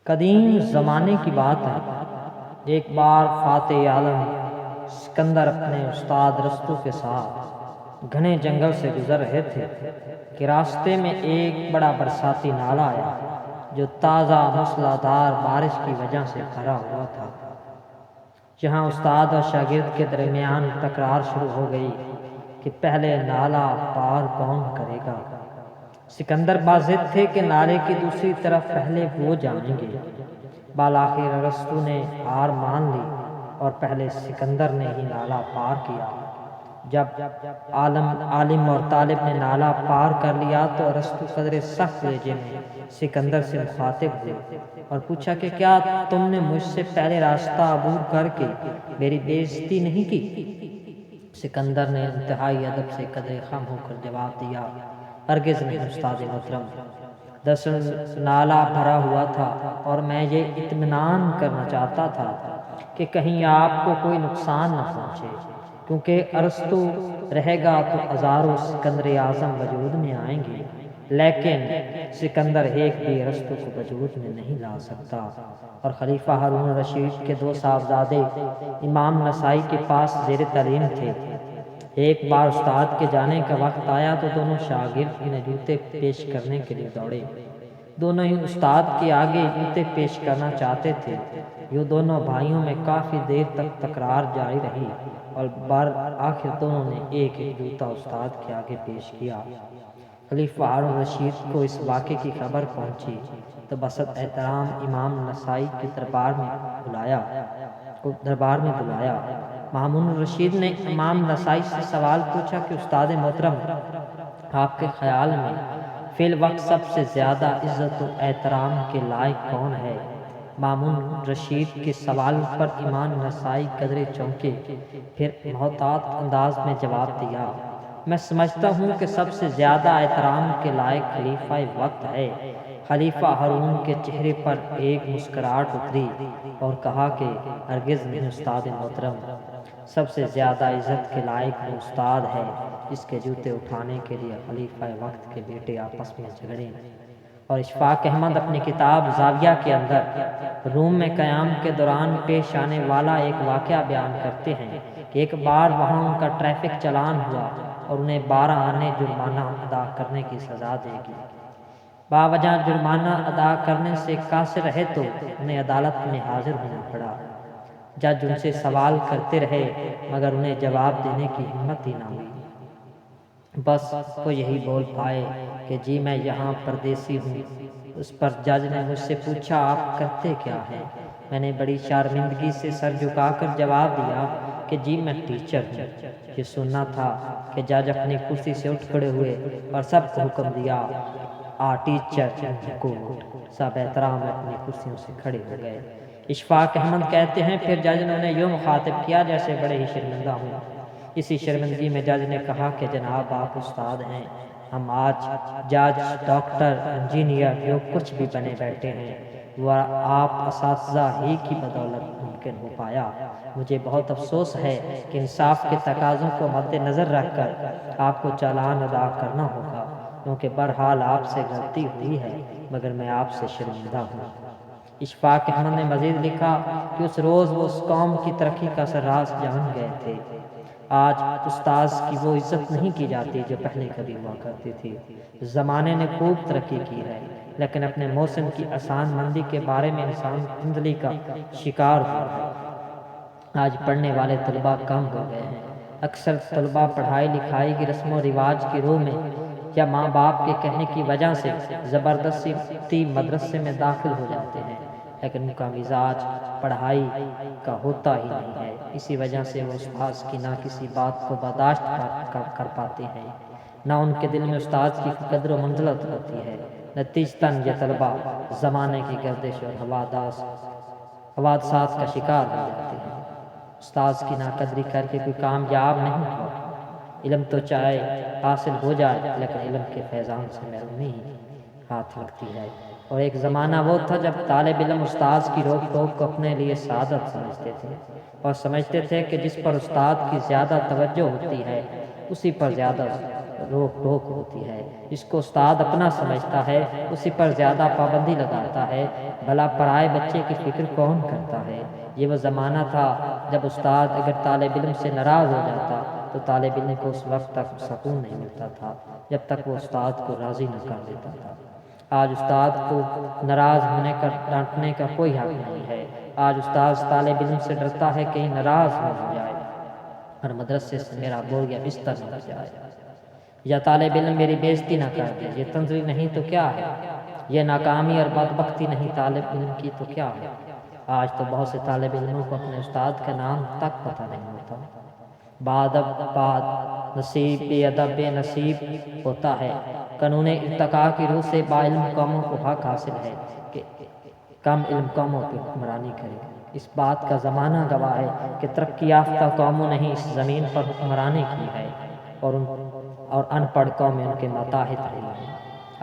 قدیم زمانے کی بات ہے، ایک بار فاتح عالم سکندر اپنے استاد رستو کے ساتھ گھنے جنگل سے گزر رہے تھے کہ راستے میں ایک بڑا برساتی نالا آیا جو تازہ موسلا دھار بارش کی وجہ سے بھرا ہوا تھا۔ جہاں استاد اور شاگرد کے درمیان تکرار شروع ہو گئی کہ پہلے نالا پار کون کرے گا۔ سکندر باضد تھے کہ نالے کی دوسری طرف پہلے وہ جائیں گے۔ بالآخر ارسطو نے ہار مان لی اور پہلے سکندر نے ہی نالا پار کیا۔ جب عالم اور طالب نے نالا پار کر لیا تو ارسطو قدرے سخت لہجے میں سکندر سے مخاطب ہوئے اور پوچھا کہ کیا تم نے مجھ سے پہلے راستہ عبور کر کے میری بے عزتی نہیں کی؟ سکندر نے انتہائی ادب سے قدرے خم ہو کر جواب دیا، ہرگز نہیں استاد محترم، دراصل نالا بھرا ہوا تھا اور میں یہ اطمینان کرنا چاہتا تھا کہ کہیں آپ کو کوئی نقصان نہ پہنچے، کیونکہ ارسطو رہے گا تو ہزاروں سکندر اعظم وجود میں آئیں گے، لیکن سکندر ایک بھی ارسطو کو وجود میں نہیں لا سکتا۔ اور خلیفہ ہارون الرشید کے دو صاحبزادے امام نسائی کے پاس زیر تعلیم تھے۔ ایک بار استاد کے جانے کا وقت آیا تو دونوں شاگرد انہیں جوتے پیش کرنے کے لیے دوڑے۔ دونوں ہی استاد کے آگے جوتے پیش کرنا چاہتے تھے۔ یوں دونوں بھائیوں میں کافی دیر تک تکرار جاری رہی اور آخر دونوں نے ایک ایک جوتا استاد کے آگے پیش کیا۔ خلیفہ ہارون الرشید کو اس واقعے کی خبر پہنچی تو بسط احترام امام نسائی کے دربار میں بلایا۔ مامون الرشید نے امام نسائی سے سوال پوچھا کہ استاد محترم، آپ کے خیال میں فی الوقت سب سے زیادہ عزت و احترام کے لائق کون ہے؟ مامون الرشید کے سوال پر امام نسائی قدرے چونکے، پھر محتاط انداز میں جواب دیا، میں سمجھتا ہوں کہ سب سے زیادہ احترام کے لائق خلیفہ وقت ہے۔ خلیفہ ہارون کے چہرے پر ایک مسکراہٹ اتری اور کہا کہ ہرگز نہیں استاد محترم، سب سے زیادہ عزت کے لائق وہ استاد ہے جس کے جوتے اٹھانے کے لیے خلیفہ وقت کے بیٹے آپس میں جھگڑیں۔ اور اشفاق احمد اپنی کتاب زاویہ کے اندر روم میں قیام کے دوران پیش آنے والا ایک واقعہ بیان کرتے ہیں کہ ایک بار وہاں ان کا ٹریفک چلان ہوا اور انہیں 12 آنے جرمانہ ادا کرنے کی سزا دے گی۔ باوجہ جرمانہ ادا کرنے سے قاصر رہے تو انہیں عدالت میں حاضر ہونا پڑا۔ جج ان سے سوال کرتے رہے مگر انہیں جواب دینے کی ہمت ہی نہ ہوئی۔ بس وہ یہی بول پائے کہ جی میں یہاں پردیسی ہوں۔ اس پر جج نے مجھ سے پوچھا، آپ کرتے کیا ہیں؟ میں نے بڑی شرمندگی سے سر جھکا کر جواب دیا کہ جی میں ٹیچر ہوں۔ یہ سننا تھا کہ جج اپنی کرسی سے اٹھ کھڑے ہوئے اور سب کو حکم دیا، ٹیچر کورٹ۔ سب احترام میں اپنی کرسیوں سے کھڑے ہو گئے۔ اشفاق احمد کہتے ہیں پھر جج نے انہیں یوں مخاطب کیا جیسے بڑے ہی شرمندہ ہوں۔ اسی شرمندگی میں جج نے کہا کہ جناب آپ استاد ہیں، ہم آج جج، ڈاکٹر، انجینئر جو کچھ بھی بنے بیٹھے ہیں وہ آپ اساتذہ ہی کی بدولت ممکن ہو پایا۔ مجھے بہت افسوس ہے کہ انصاف کے تقاضوں کو مد نظر رکھ کر آپ کو چالان ادا کرنا ہوگا، کیونکہ بہرحال آپ سے غلطی ہوئی ہے مگر میں آپ سے شرمندہ ہوں۔ اشفاق احمد نے مزید لکھا کہ اس روز وہ اس قوم کی ترقی کا راز جان گئے تھے۔ آج استاذ کی وہ عزت نہیں کی جاتی جو پہلے کبھی ہوا کرتی تھی۔ زمانے نے خوب ترقی کی ہے لیکن اپنے موسم کی آسان مندی کے بارے میں انسان دھندلی کا شکار ہوا ہے۔ آج پڑھنے والے طلباء کم ہو گئے ہیں۔ اکثر طلباء پڑھائی لکھائی کی رسم و رواج کی روح میں یا ماں باپ کے کہنے کی وجہ سے زبردستی مدرسے میں داخل ہو جاتے ہیں، لیکن ان کا مزاج پڑھائی کا ہوتا ہی نہیں ہے۔ اسی وجہ سے وہ استاذ کی نہ کسی بات کو برداشت کر پاتے ہیں، نہ ان کے دل میں استاذ کی قدر و منزلت ہوتی ہے۔ نتیجتاً یہ طلباء زمانے کی گردش اور حوادثات کا شکار ہو جاتے ہیں۔ استاذ کی ناقدری کر کے کوئی کامیاب نہیں ہوگا۔ علم تو چاہے حاصل ہو جائے لیکن علم کے فیضان سے محرومی ہی ہاتھ لگتی ہے۔ اور ایک زمانہ وہ تھا جب طالب علم استاذ کی روک ٹوک کو اپنے لیے سعادت سمجھتے تھے اور سمجھتے تھے کہ جس پر استاد کی زیادہ توجہ ہوتی ہے اسی پر زیادہ روک ٹوک ہوتی ہے۔ جس کو استاد اپنا سمجھتا ہے اسی پر زیادہ پابندی لگاتا ہے، بھلا پرائے بچے کی فکر کون کرتا ہے۔ یہ وہ زمانہ تھا جب استاد اگر طالب علم سے ناراض ہو جاتا تو طالب علم کو اس وقت تک سکون نہیں ملتا تھا جب تک وہ استاد کو راضی نہ کر دیتا تھا۔ آج استاد کو ناراض ہونے کا ڈانٹنے کا کوئی حق نہیں ہے۔ آج استاد طالب علم سے ڈرتا ہے کہیں ناراض نہ ہو جائے اور مدرسے سے میرا بوریہ بستر نہ ہو جائے، یا طالب علم میری بےزتی نہ کر دے۔ یہ تنزلی نہیں تو کیا ہے؟ یہ ناکامی اور بدبختی نہیں طالب علم کی تو کیا ہے؟ آج تو بہت سے طالب علموں کو اپنے استاد کا نام تک پتہ نہیں ہوتا۔ بادب باد نصیب بے ادب بے نصیب ہوتا ہے۔ قانون ارتقاء کی روح سے با علم قوموں کو حق حاصل ہے کہ کم علم قوموں پہ حکمرانی کرے۔ اس بات کا زمانہ گواہ ہے کہ ترقی یافتہ قوموں نے ہی اس زمین پر حکمرانی کی ہے اور ان پڑھ قومیں ان کے ماتحت رہی ہیں۔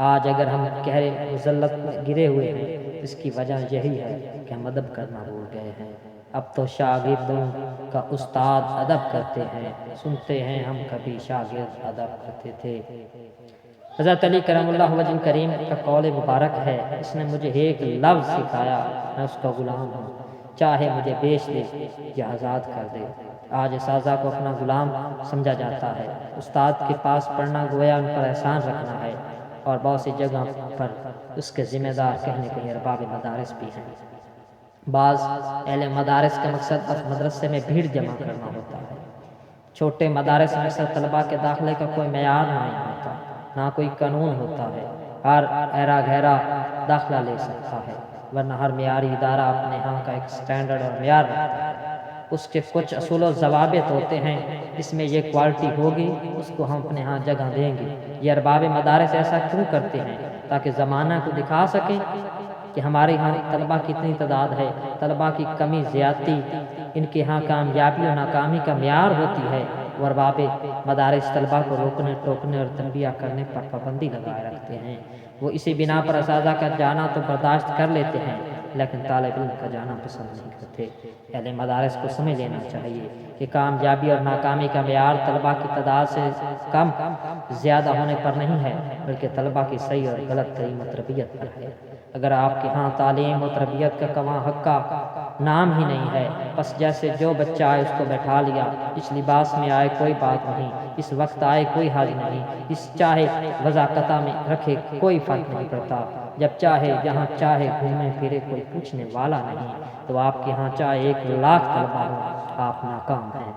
آج اگر ہم گہرے ذلت میں گرے ہوئے ہیں اس کی وجہ یہی ہے کہ ہم ادب کرنا بھول گئے ہیں۔ اب تو شاگردوں کا استاد ادب کرتے ہیں، سنتے ہیں ہم کبھی شاگرد ادب کرتے تھے۔ حضرت علی کرم اللہ وجہ کریم کا قول مبارک ہے، اس نے مجھے ایک لفظ سکھایا، میں اس کا غلام ہوں، چاہے مجھے بیچ دے یا آزاد کر دے۔ آج اساتذہ کو اپنا غلام سمجھا جاتا ہے۔ استاد کے پاس پڑھنا گویا ان پر احسان رکھنا ہے، اور بہت سی جگہ پر اس کے ذمہ دار کہیں نہ کہیں ارباب مدارس بھی ہیں۔ بعض اہل مدارس کا مقصد بس مدرسے میں بھیڑ جمع کرنا ہوتا ہے۔ چھوٹے مدارس میں اکثر طلباء کے داخلے کا کوئی معیار نہیں ہوتا، نہ کوئی قانون ہوتا ہے، ہر ایرا گھیرا داخلہ لے سکتا ہے، ورنہ ہر معیاری ادارہ اپنے ہاں کا ایک سٹینڈرڈ اور معیار رکھتا ہے۔ اس کے کچھ اصول و ضوابط ہوتے ہیں، اس میں یہ کوالٹی ہوگی اس کو ہم اپنے ہاں جگہ دیں گے۔ یہ ارباب مدارس ایسا کیوں کرتے ہیں؟ تاکہ زمانہ کو دکھا سکیں کہ ہمارے ہاں طلباء کی اتنی تعداد ہے، طلباء کی کمی زیادتی ان کے ہاں کامیابی اور ناکامی کا معیار ہوتی ہے۔ وہ ارباب مدارس طلباء کو روکنے ٹوکنے اور تنبیہ کرنے پر پابندی لگائے رکھتے ہیں۔ وہ اسی بنا پر اساتذہ کا جانا تو برداشت کر لیتے ہیں لیکن طالب علم کا جانا پسند نہیں کرتے۔ اہل مدارس کو سمجھ لینا چاہیے کہ کامیابی اور ناکامی کا معیار طلباء کی تعداد سے کم زیادہ ہونے پر نہیں ہے، بلکہ طلباء کی صحیح اور غلط تعلیم و تربیت پر ہے۔ اگر آپ کے ہاں تعلیم و تربیت کا کواں حق کا نام ہی نہیں ہے، بس جیسے جو بچہ آئے اس کو بیٹھا لیا، اس لباس میں آئے کوئی بات نہیں، اس وقت آئے کوئی حرج نہیں، اس چاہے وضاقتہ میں رکھے کوئی فرق نہیں پڑتا، جب چاہے جہاں چاہے گھومے پھرے کوئی پوچھنے والا نہیں، تو آپ کے ہاں چاہے 1,00,000 طلباء ہوں آپ ناکام ہیں۔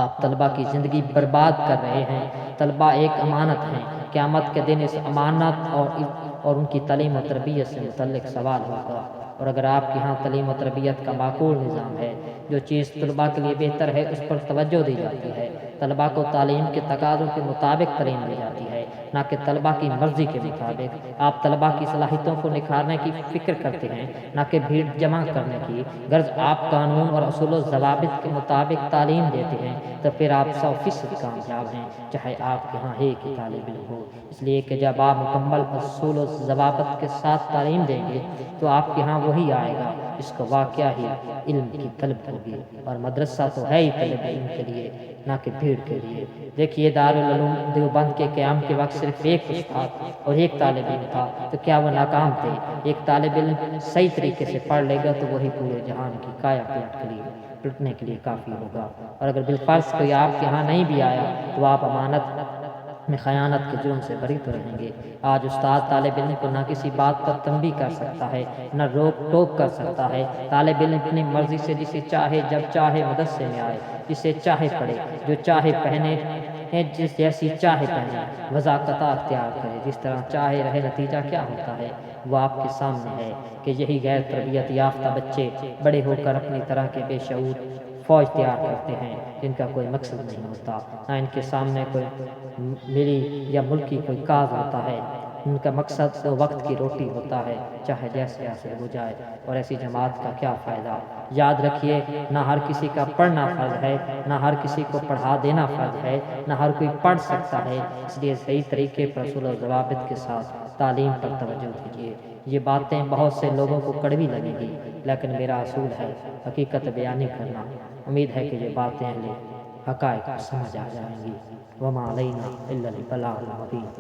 آپ طلباء کی زندگی برباد کر رہے ہیں۔ طلباء ایک امانت ہیں، قیامت کے دن اس امانت اور ان کی تعلیم و تربیت سے متعلق سوال ہوگا۔ اور اگر آپ کے ہاں تعلیم و تربیت کا معقول نظام ہے، جو چیز طلباء کے لیے بہتر ہے اس پر توجہ دی جاتی ہے، طلباء کو تعلیم کے تقاضوں کے مطابق تعلیم دی جاتی ہے، نہ کہ طلباء کی مرضی کے مطابق، آپ طلباء کی صلاحیتوں کو نکھارنے کی فکر کرتے ہیں نہ کہ بھیڑ جمع کرنے کی، غرض آپ قانون اور اصول و ضوابط کے مطابق تعلیم دیتے ہیں تو پھر آپ 100% کامیاب ہیں، چاہے آپ کے ہاں ایک ہی طالب علم ہو۔ اس لیے کہ جب آپ مکمل اصول و ضوابط کے ساتھ تعلیم دیں گے تو آپ کے ہاں وہی آئے گا جس کو واقعہ ہی علم کی طلب ہوگی، اور مدرسہ تو ہے ہی طلب علم کے لیے نہ کہ بھیڑ کے لیے۔ دیکھیے دارالعلوم دیوبند کے قیام کے وقت صرف ایک استاد اور ایک طالب علم تھا، تو کیا وہ ناکام تھے؟ ایک طالب علم صحیح طریقے سے پڑھ لے گا تو وہی پورے جہان کی کایا پلٹنے کے لیے کافی ہوگا، اور اگر بالفرض کوئی آپ کے ہاں نہیں بھی آیا تو آپ امانت میں خیانت کے جرم سے بری تو رہیں گے۔ آج استاد طالب علم کو نہ کسی بات پر تنبیہ کر سکتا ہے نہ روک ٹوک کر سکتا ہے۔ طالب علم اپنی مرضی سے جسے چاہے جب چاہے مدرسے میں آئے، جسے چاہے پڑھے، جو چاہے پہنے، جس جیسی چاہے پہنے، وضاقتہ اختیار کرے، جس طرح چاہے رہے۔ نتیجہ کیا ہوتا ہے وہ آپ کے سامنے ہے کہ یہی غیر تربیت یافتہ بچے بڑے ہو کر اپنی طرح کے بے شعور فوج تیار کرتے ہیں جن کا کوئی مقصد نہیں ہوتا، نہ ان کے سامنے کوئی ملی یا ملکی کوئی کاز ہوتا ہے، ان کا مقصد تو وقت کی روٹی ہوتا ہے، چاہے جیسے حاصل ہو جائے، اور ایسی جماعت کا کیا فائدہ۔ یاد رکھیے نہ ہر کسی کا پڑھنا فرض ہے، نہ ہر کسی کو پڑھا دینا فرض ہے، نہ ہر کوئی پڑھ سکتا ہے، اس لیے صحیح طریقے پر اصول و ضوابط کے ساتھ تعلیم پر توجہ دیجیے۔ یہ باتیں بہت سے لوگوں کو کڑوی لگیں گی لیکن میرا اصول ہے حقیقت بیانی کرنا۔ امید ہے کہ یہ باتیں اہل حقائق سمجھ آ جائیں گی۔ وما علینا الا البلاغ المبین۔